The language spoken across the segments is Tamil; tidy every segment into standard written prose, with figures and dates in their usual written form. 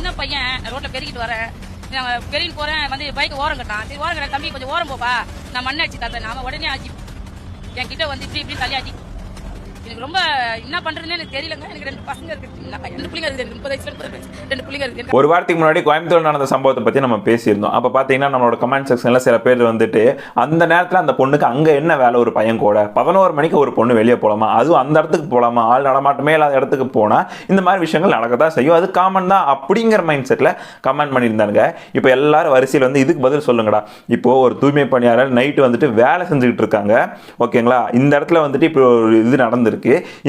சின்ன பையன் ரோட்ல பெருகிட்டு வரேன், பெருகிட்டு போறேன், வந்து பைக் ஓரம் கட்டான். சரி ஓரம் கட்ட தம்பி கொஞ்சம் ஓரம் போப்பா, நான் மண்ணை அடிச்சு தரேன். நாம உடனே ஆச்சு என் கிட்ட வந்து இப்படி தள்ளி ஆச்சு. எனக்கு ரொம்ப என்ன பண்றதுன்னு எனக்கு தெரியலங்க. எனக்கு 2 பசங்க இருக்கு, 2 பிள்ளைங்க இருக்கு, 30 வயசுல 2 பிள்ளைங்க இருக்கு. ஒரு வாரத்துக்கு முன்னாடி கோயம்புத்தூர் நடந்த சம்பவத்தை பத்தி நம்ம பேசியிருந்தோம். அப்ப பாத்தீங்கன்னா நம்மளோட கமெண்ட் செக்ஷன்ல சில பேர் வந்துட்டு அந்த நேரத்துல அந்த பொண்ணுக்கு அங்க என்ன வேலை, ஒரு பையன் கூட 11 மணிக்கு ஒரு பொண்ணு வெளியே போலாமா, அதுவும் அந்த இடத்துக்கு போலாமா, ஆள் நடமாட்டமே இல்லாத இடத்துக்கு போனா இந்த மாதிரி விஷயங்கள் நடக்கத்தான் செய்யும், அது காமன் தான் அப்படிங்கிற மைண்ட் செட்ல கமெண்ட் பண்ணியிருந்தாங்க. இப்போ எல்லாரும் வரிசையில் வந்து இதுக்கு பதில் சொல்லுங்கடா. இப்போ ஒரு தூய்மை பணியாளர் நைட்டு வந்துட்டு வேலை செஞ்சுக்கிட்டு இருக்காங்க, ஓகேங்களா. இந்த இடத்துல வந்துட்டு இப்போ ஒரு இது நடந்திருக்கு.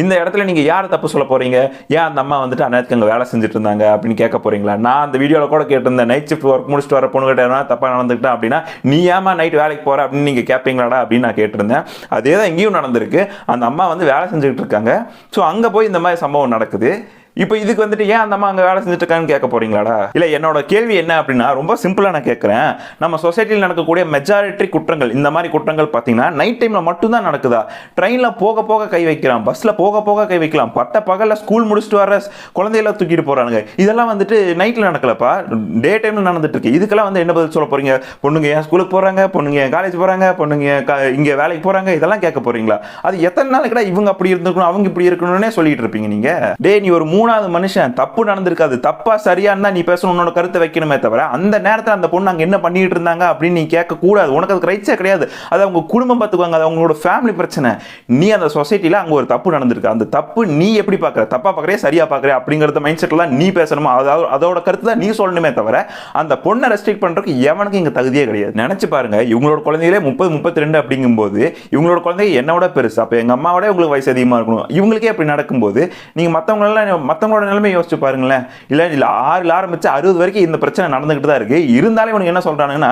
இந்த இடத்துல நீங்க யாரை தப்பு சொல்ல போறீங்க? ஏன் அந்த அம்மா வந்துட்டு அந்நேரத்துக்கு அங்கே வேலை செஞ்சுட்டு இருந்தாங்க அப்படின்னு கேட்க போறீங்களா? நான் அந்த வீடியோவில் கூட கேட்டிருந்தேன், நைட் ஷிஃப்ட் ஒர்க் முடிச்சுட்டு வர பொண்ணுகிட்ட தப்பா நடந்துக்கிட்டேன் அப்படின்னா நீ ஏமா நைட் வேலைக்கு போற அப்படின்னு நீங்க கேட்பீங்களாடா அப்படின்னு நான் கேட்டிருந்தேன். அதே தான் இங்கேயும் நடந்திருக்கு. அந்த அம்மா வந்து வேலை செஞ்சுக்கிட்டு இருக்காங்க. ஸோ அங்கே போய் இந்த மாதிரி சம்பவம் நடக்குது. இப்போ இதுக்கு வந்துட்டு ஏன் அந்த அம்மா அங்கே வேலை செஞ்சுட்டு இருக்கான்னு கேட்க போறீங்களாடா? இல்லை, என்னோட கேள்வி என்ன அப்படின்னா ரொம்ப சிம்பிளாக நான் கேட்குறேன். நம்ம சொசைட்டியில் நடக்கக்கூடிய மெஜாரிட்டி குற்றங்கள், இந்த மாதிரி குற்றங்கள் பார்த்தீங்கன்னா நைட் டைமில் மட்டும்தான் நடக்குதா? ட்ரெயினில் போக போக கை வைக்கலாம், பஸ்ஸில் போக போக கை வைக்கலாம், பட்ட பகலில் ஸ்கூல் முடிச்சுட்டு வர குழந்தைகளை தூக்கிட்டு போகிறாங்க. இதெல்லாம் வந்துட்டு நைட்டில் நடக்கலப்பா, டே டைமில் நடந்துட்டு இருக்கு. இதுக்கெல்லாம் வந்து என்ன பதில் சொல்ல போறீங்க? பொண்ணுங்க ஏன் ஸ்கூலுக்கு போகிறாங்க, பொண்ணுங்க ஏன் காலேஜ் போகிறாங்க, பொண்ணுங்க இங்கே வேலைக்கு போகிறாங்க, இதெல்லாம் கேட்க போறீங்களா? அது எத்தனை நாளைக்கு இவங்க அப்படி இருந்துக்கணும் அவங்க இப்படி இருக்கணும்னே சொல்லிட்டு இருப்பீங்க நீங்க? டே, நீ ஒரு 3வது மனுஷன், தப்பு நடந்திருக்காது, தப்பா சரியான்னு தான் நீ பேசணும், உன்னோட கருத்தை வைக்கணுமே தவிர அந்த நேரத்தில் அந்த பொண்ணு அங்கே என்ன பண்ணிட்டு இருந்தாங்க அப்படின்னு நீ கேட்க கூடாது. உனக்கு அதுக்கு ரைட்ஸே கிடையாது. அது அவங்க குடும்பம் பார்த்துக்குவாங்க, அது அவங்களோட ஃபேமிலி பிரச்சனை. நீ அந்த சொசைட்டியில் அங்கே ஒரு தப்பு நடந்திருக்கு, அந்த தப்பு நீ எப்படி பார்க்குற, தப்பா பார்க்குறியா சரியா பார்க்குறியா அப்படிங்கிறத மைண்ட் செட்டில் தான் நீ பேசணுமா, அதோட கருத்து தான் நீ சொல்லணுமே தவிர அந்த பொண்ணை ரெஸ்ட்ரிக்ட் பண்றதுக்கு எவனுக்கு இங்கே தகுதியே கிடையாது. நினைச்சு பாருங்க, இவங்களோட குழந்தைகளே 30-32 அப்படிங்கும்போது இவங்களோட குழந்தைங்க என்னோட பெருசு. அப்போ எங்க அம்மாவோட உங்களுக்கு வயசு அதிகமாக இருக்கணும். இவங்களுக்கே அப்படி நடக்கும்போது நீங்க மற்றவங்களோட நிலைமை யோசிச்சு பாருங்களேன். இல்லை 6 ஆரம்பிச்சு 60 வரைக்கும் இந்த பிரச்சனை நடந்துகிட்டு தான் இருக்கு. இருந்தாலும் இவனுக்கு என்ன சொல்றாங்கன்னா,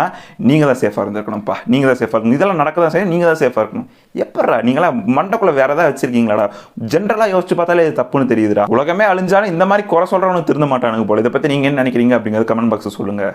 நீங்க தான் சேஃபா இருந்திருக்கணும்ப்பா, நீங்க தான் சேஃபா இருக்கணும், இதெல்லாம் நடக்க தான் செய்யும், நீங்க தான் சேஃபா இருக்கணும். எப்படா நீங்களா மண்டக்குள்ள வேற ஏதாவது வச்சிருக்கீங்களாடா? ஜென்ரலா யோசிச்சு பார்த்தாலே இது தப்புன்னு தெரியுதுடா. உலகமே அழிஞ்சாலும் இந்த மாதிரி குறை சொல்றவனுக்கு திருந்த மாட்டானுங்க போல. இதை பத்தி நீங்க என்ன நினைக்கிறீங்க அப்படிங்கிறது கமெண்ட் பாக்ஸ் சொல்லுங்க.